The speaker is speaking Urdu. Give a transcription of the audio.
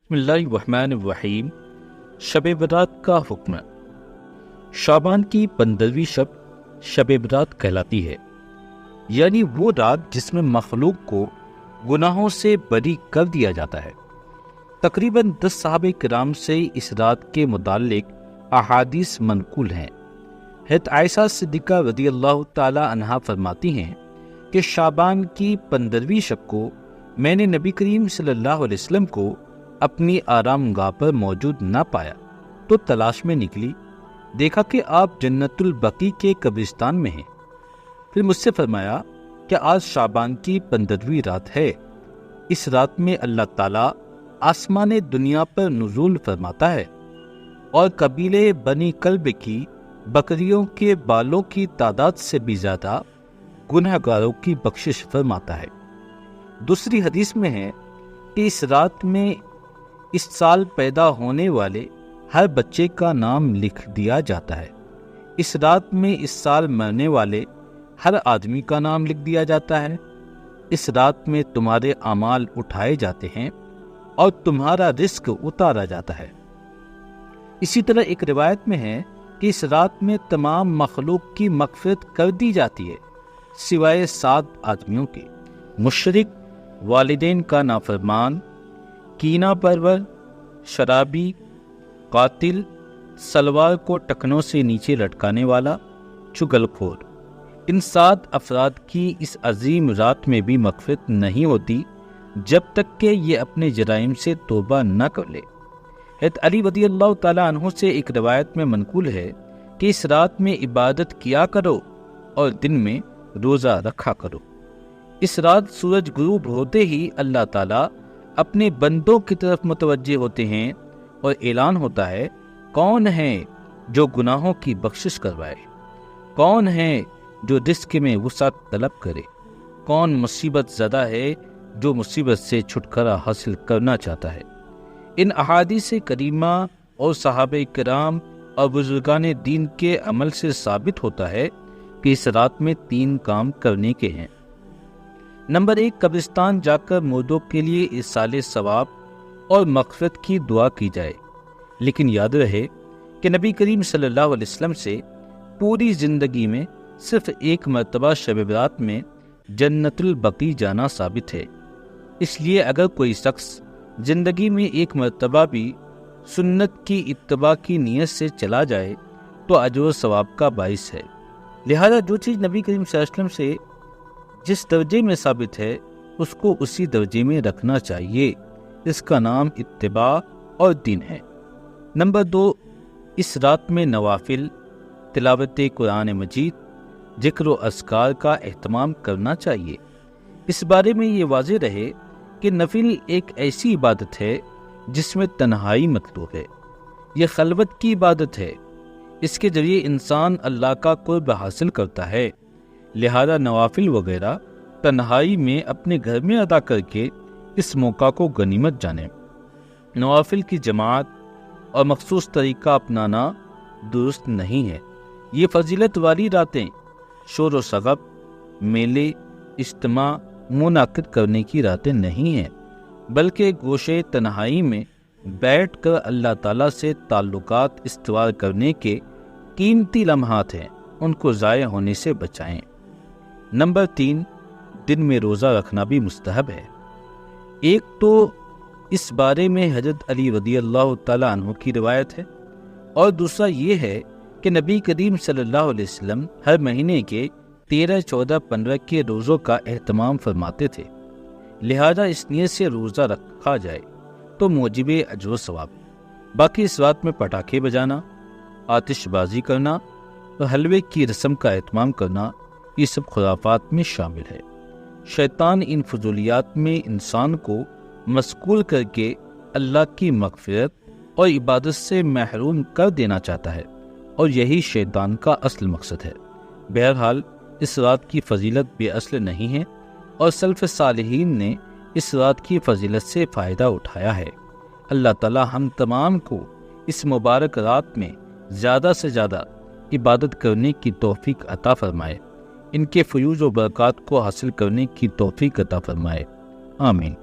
بسم اللہ الرحمن الرحیم۔ شب برات کا حکم۔ شعبان کی 15ویں شب شب برات کہلاتی ہے، یعنی وہ رات جس میں مخلوق کو گناہوں سے بری کر دیا جاتا ہے۔ تقریباً 10 صحابہ کرام سے اس رات کے متعلق احادیث منقول ہیں۔ حضرت عائشہ صدیقہ رضی اللہ تعالی عنہا فرماتی ہیں کہ شعبان کی 15ویں شب کو میں نے نبی کریم صلی اللہ علیہ وسلم کو اپنی آرام گاہ پر موجود نہ پایا تو تلاش میں نکلی، دیکھا کہ آپ جنت البقیع کے قبرستان میں ہیں۔ پھر مجھ سے فرمایا کہ آج شعبان کی 15ویں رات ہے، اس رات میں اللہ تعالیٰ آسمان دنیا پر نزول فرماتا ہے اور قبیلے بنی کلب کی بکریوں کے بالوں کی تعداد سے بھی زیادہ گناہ گاروں کی بخشش فرماتا ہے۔ دوسری حدیث میں ہے کہ اس رات میں اس سال پیدا ہونے والے ہر بچے کا نام لکھ دیا جاتا ہے۔ اس رات میں اس سال مرنے والے ہر آدمی کا نام لکھ دیا جاتا ہے۔ اس رات میں تمہارے اعمال اٹھائے جاتے ہیں اور تمہارا رزق اتارا جاتا ہے۔ اسی طرح ایک روایت میں ہے کہ اس رات میں تمام مخلوق کی مغفرت کر دی جاتی ہے سوائے 7 آدمیوں کے: مشرک، والدین کا نافرمان، کینہ پرور، شرابی، قاتل، سلوار کو ٹکنوں سے نیچے لٹکانے والا، چغل خور۔ ان 7 افراد کی اس عظیم رات میں بھی مغفرت نہیں ہوتی جب تک کہ یہ اپنے جرائم سے توبہ نہ کر لے۔ حضرت علی رضی اللہ تعالیٰ عنہ سے ایک روایت میں منقول ہے کہ اس رات میں عبادت کیا کرو اور دن میں روزہ رکھا کرو۔ اس رات سورج غروب ہوتے ہی اللہ تعالیٰ اپنے بندوں کی طرف متوجہ ہوتے ہیں اور اعلان ہوتا ہے، کون ہے جو گناہوں کی بخشش کروائے، کون ہے جو رزق میں وسعت طلب کرے، کون مصیبت زدہ ہے جو مصیبت سے چھٹکارا حاصل کرنا چاہتا ہے۔ ان احادیث کریمہ اور صحابہ کرام اور بزرگان دین کے عمل سے ثابت ہوتا ہے کہ اس رات میں 3 کام کرنے کے ہیں۔ نمبر 1، قبرستان جا کر مردوں کے لیے ایصال ثواب اور مغفرت کی دعا کی جائے، لیکن یاد رہے کہ نبی کریم صلی اللہ علیہ وسلم سے پوری زندگی میں صرف 1 مرتبہ شب برات میں جنت البقیع جانا ثابت ہے۔ اس لیے اگر کوئی شخص زندگی میں 1 مرتبہ بھی سنت کی اتباع کی نیت سے چلا جائے تو اجر و ثواب کا باعث ہے۔ لہذا جو چیز نبی کریم صلی اللہ علیہ وسلم سے جس درجے میں ثابت ہے اس کو اسی درجے میں رکھنا چاہیے، اس کا نام اتباع اور دین ہے۔ نمبر 2، اس رات میں نوافل، تلاوت قرآن مجید، ذکر و اذکار کا اہتمام کرنا چاہیے۔ اس بارے میں یہ واضح رہے کہ نفل ایک ایسی عبادت ہے جس میں تنہائی مطلوب ہے، یہ خلوت کی عبادت ہے، اس کے ذریعے انسان اللہ کا قرب حاصل کرتا ہے۔ لہذا نوافل وغیرہ تنہائی میں اپنے گھر میں ادا کر کے اس موقع کو غنیمت جانیں۔ نوافل کی جماعت اور مخصوص طریقہ اپنانا درست نہیں ہے۔ یہ فضیلت والی راتیں شور و شغب، میلے، اجتماع منعقد کرنے کی راتیں نہیں ہیں، بلکہ گوشے تنہائی میں بیٹھ کر اللہ تعالیٰ سے تعلقات استوار کرنے کے قیمتی لمحات ہیں، ان کو ضائع ہونے سے بچائیں۔ نمبر 3، دن میں روزہ رکھنا بھی مستحب ہے۔ ایک تو اس بارے میں حضرت علی رضی اللہ تعالیٰ عنہ کی روایت ہے، اور دوسرا یہ ہے کہ نبی کریم صلی اللہ علیہ وسلم ہر مہینے کے 13، 14، 15 کے روزوں کا اہتمام فرماتے تھے۔ لہذا اس نیت سے روزہ رکھا جائے تو موجب اجر و ثواب۔ باقی اس رات میں پٹاخے بجانا، آتش بازی کرنا اور حلوے کی رسم کا اہتمام کرنا، یہ سب خرافات میں شامل ہے۔ شیطان ان فضولیات میں انسان کو مشغول کر کے اللہ کی مغفرت اور عبادت سے محروم کر دینا چاہتا ہے، اور یہی شیطان کا اصل مقصد ہے۔ بہرحال اس رات کی فضیلت بے اصل نہیں ہے، اور سلف صالحین نے اس رات کی فضیلت سے فائدہ اٹھایا ہے۔ اللہ تعالی ہم تمام کو اس مبارک رات میں زیادہ سے زیادہ عبادت کرنے کی توفیق عطا فرمائے، ان کے فیوز و برکات کو حاصل کرنے کی توفیق عطا فرمائے، آمین۔